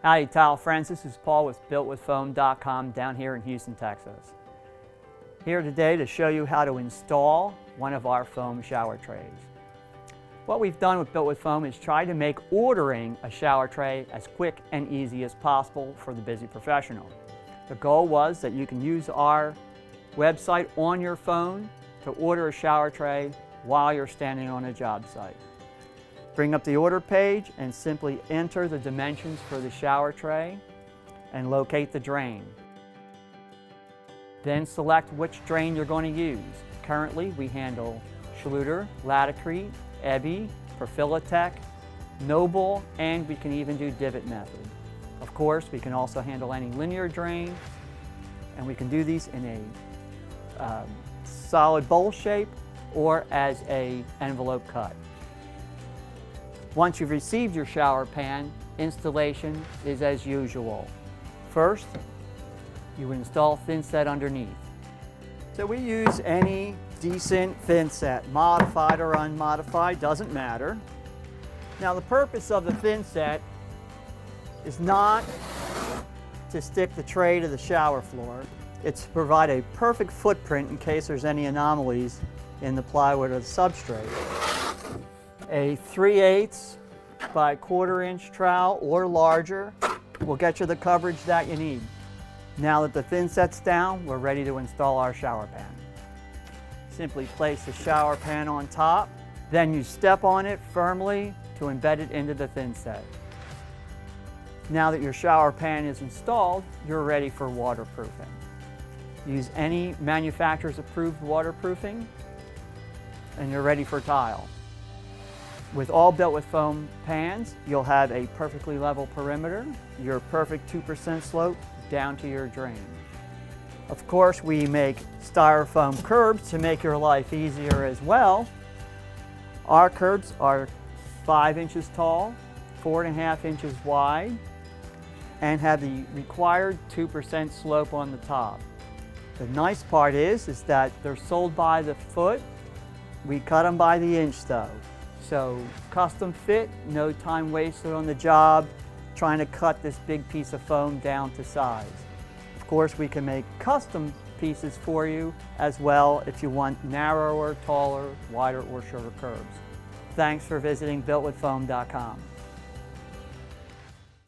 Howdy tile friends, this is Paul with BuiltWithFoam.com down here in Houston, Texas. Here today to show you how to install one of our foam shower trays. What we've done with Built with Foam is try to make ordering a shower tray as quick and easy as possible for the busy professional. The goal was that you can use our website on your phone to order a shower tray while you're standing on a job site. Bring up the order page and simply enter the dimensions for the shower tray and locate the drain. Then select which drain you're going to use. Currently we handle Schluter, Laticrete, Ebby, Profilitech, Noble, and we can even do divot method. Of course, we can also handle any linear drain, and we can do these in a solid bowl shape or as an envelope cut. Once you've received your shower pan, installation is as usual. First, you install thinset underneath. So we use any decent thinset, modified or unmodified, doesn't matter. Now the purpose of the thinset is not to stick the tray to the shower floor. It's to provide a perfect footprint in case there's any anomalies in the plywood or the substrate. A 3/8 by 1/4 inch trowel or larger will get you the coverage that you need. Now that the thinset's down, we're ready to install our shower pan. Simply place the shower pan on top, then you step on it firmly to embed it into the thinset. Now that your shower pan is installed, you're ready for waterproofing. Use any manufacturer's approved waterproofing and you're ready for tile. With all Built with Foam pans, you'll have a perfectly level perimeter, your perfect 2% slope down to your drain. Of course, we make styrofoam curbs to make your life easier as well. Our curbs are 5 inches tall, 4.5 inches wide, and have the required 2% slope on the top. The nice part is that they're sold by the foot. We cut them by the inch though. So custom fit, no time wasted on the job trying to cut this big piece of foam down to size. Of course, we can make custom pieces for you as well if you want narrower, taller, wider, or shorter curbs. Thanks for visiting BuiltWithFoam.com.